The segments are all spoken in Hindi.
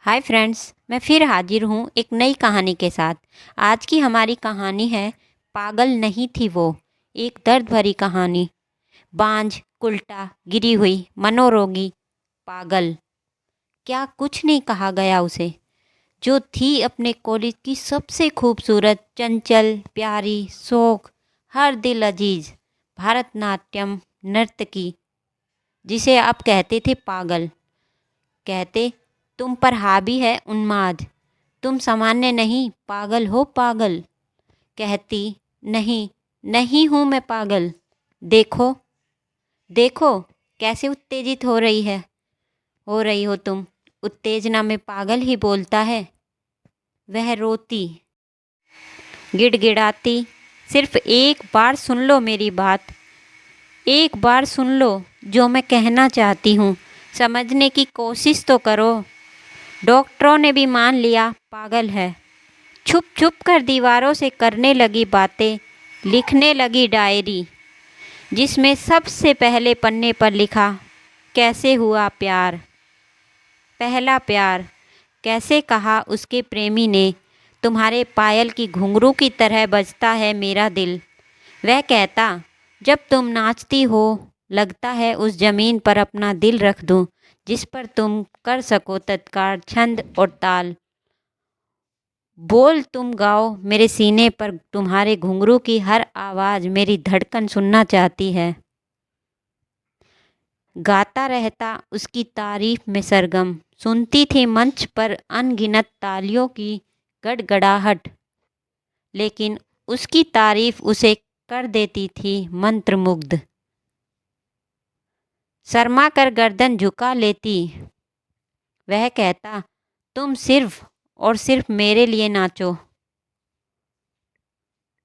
हाय फ्रेंड्स, मैं फिर हाजिर हूँ एक नई कहानी के साथ। आज की हमारी कहानी है पागल नहीं थी वो। एक दर्द भरी कहानी। बांझ, कुल्टा, गिरी हुई, मनोरोगी, पागल। क्या कुछ नहीं कहा गया उसे, जो थी अपने कॉलेज की सबसे खूबसूरत, चंचल, प्यारी, शौक, हर दिल अजीज भारतनाट्यम नर्तकी, जिसे आप कहते थे पागल। कहते, तुम पर हावी है उन्माद, तुम सामान्य नहीं, पागल हो पागल। कहती, नहीं, नहीं हूँ मैं पागल। देखो, देखो, कैसे उत्तेजित हो रही हो तुम। उत्तेजना में पागल ही बोलता है। वह रोती, गिड़गिड़ाती, सिर्फ एक बार सुन लो मेरी बात, एक बार सुन लो जो मैं कहना चाहती हूँ, समझने की कोशिश तो करो। डॉक्टरों ने भी मान लिया पागल है। छुप छुप कर दीवारों से करने लगी बातें, लिखने लगी डायरी, जिसमें सबसे पहले पन्ने पर लिखा, कैसे हुआ प्यार, पहला प्यार। कैसे कहा उसके प्रेमी ने, तुम्हारे पायल की घुंघरू की तरह बजता है मेरा दिल। वह कहता, जब तुम नाचती हो, लगता है उस जमीन पर अपना दिल रख दूं, जिस पर तुम कर सको तत्काल छंद और ताल। बोल तुम गाओ मेरे सीने पर, तुम्हारे घुंघरू की हर आवाज़ मेरी धड़कन सुनना चाहती है। गाता रहता उसकी तारीफ में सरगम, सुनती थी मंच पर अनगिनत तालियों की गड़गड़ाहट, लेकिन उसकी तारीफ उसे कर देती थी मंत्रमुग्ध। शर्मा कर गर्दन झुका लेती। वह कहता, तुम सिर्फ और सिर्फ मेरे लिए नाचो।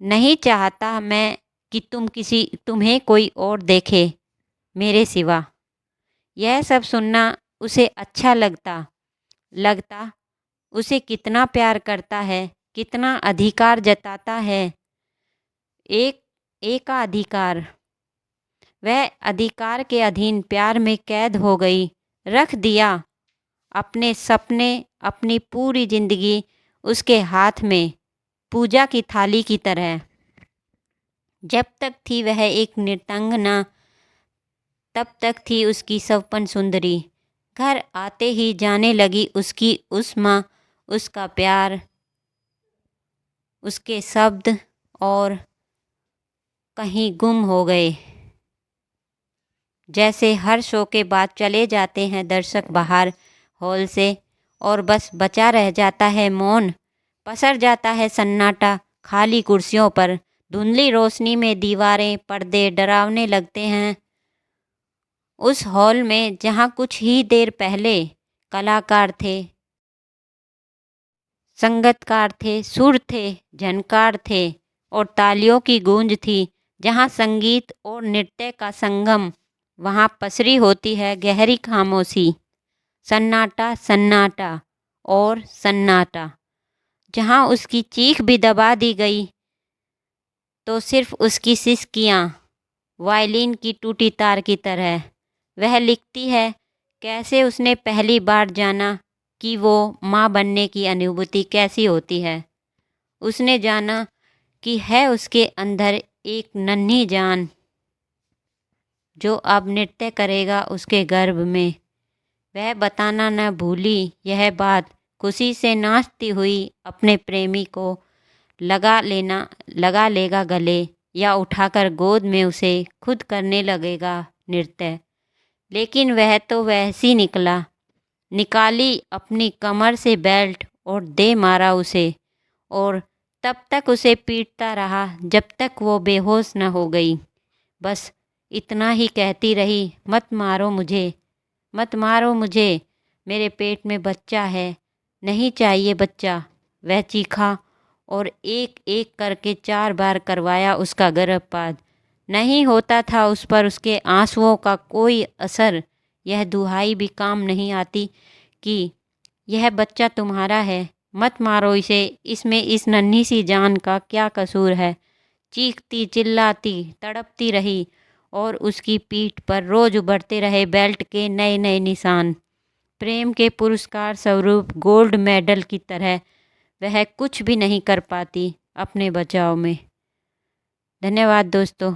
नहीं चाहता मैं कि तुम्हें कोई और देखे मेरे सिवा। यह सब सुनना उसे अच्छा लगता लगता उसे कितना प्यार करता है, कितना अधिकार जताता है। एक एकाधिकार। वह अधिकार के अधीन प्यार में कैद हो गई। रख दिया अपने सपने, अपनी पूरी जिंदगी उसके हाथ में, पूजा की थाली की तरह। जब तक थी वह एक नृतंगना, तब तक थी उसकी सवपन सुंदरी। घर आते ही जाने लगी उसकी उष्मा, उसका प्यार, उसके शब्द, और कहीं गुम हो गए। जैसे हर शो के बाद चले जाते हैं दर्शक बाहर हॉल से, और बस बचा रह जाता है मौन। पसर जाता है सन्नाटा खाली कुर्सियों पर। धुंधली रोशनी में दीवारें, पर्दे डरावने लगते हैं। उस हॉल में जहाँ कुछ ही देर पहले कलाकार थे, संगतकार थे, सुर थे, झनकार थे, और तालियों की गूंज थी। जहाँ संगीत और नृत्य का संगम, वहाँ पसरी होती है गहरी खामोशी। सन्नाटा, सन्नाटा और सन्नाटा। जहाँ उसकी चीख भी दबा दी गई, तो सिर्फ उसकी सिसकियाँ, वायलिन की टूटी तार की तरह। वह लिखती है, कैसे उसने पहली बार जाना कि वो माँ बनने की अनुभूति कैसी होती है। उसने जाना कि है उसके अंदर एक नन्ही जान, जो अब नृत्य करेगा उसके गर्भ में। वह बताना न भूली यह बात, खुशी से नाचती हुई अपने प्रेमी को लगा लेगा गले, या उठाकर गोद में उसे खुद करने लगेगा नृत्य। लेकिन वह तो वैसी निकाली अपनी कमर से बेल्ट और दे मारा उसे, और तब तक उसे पीटता रहा जब तक वो बेहोश न हो गई। बस इतना ही कहती रही, मत मारो मुझे, मत मारो मुझे, मेरे पेट में बच्चा है, नहीं चाहिए बच्चा। वह चीखा, और एक एक करके 4 बार करवाया उसका गर्भपात। नहीं होता था उस पर उसके आंसुओं का कोई असर। यह दुहाई भी काम नहीं आती कि यह बच्चा तुम्हारा है, मत मारो इसे, इसमें इस नन्ही सी जान का क्या कसूर है। चीखती चिल्लाती तड़पती रही, और उसकी पीठ पर रोज उभरते रहे बेल्ट के नए नए निशान। प्रेम के पुरस्कार स्वरूप गोल्ड मेडल की तरह वह कुछ भी नहीं कर पाती अपने बचाव में। धन्यवाद दोस्तों।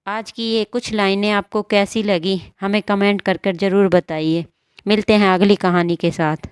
आज की ये कुछ लाइनें आपको कैसी लगी हमें कमेंट कर ज़रूर बताइए। मिलते हैं अगली कहानी के साथ।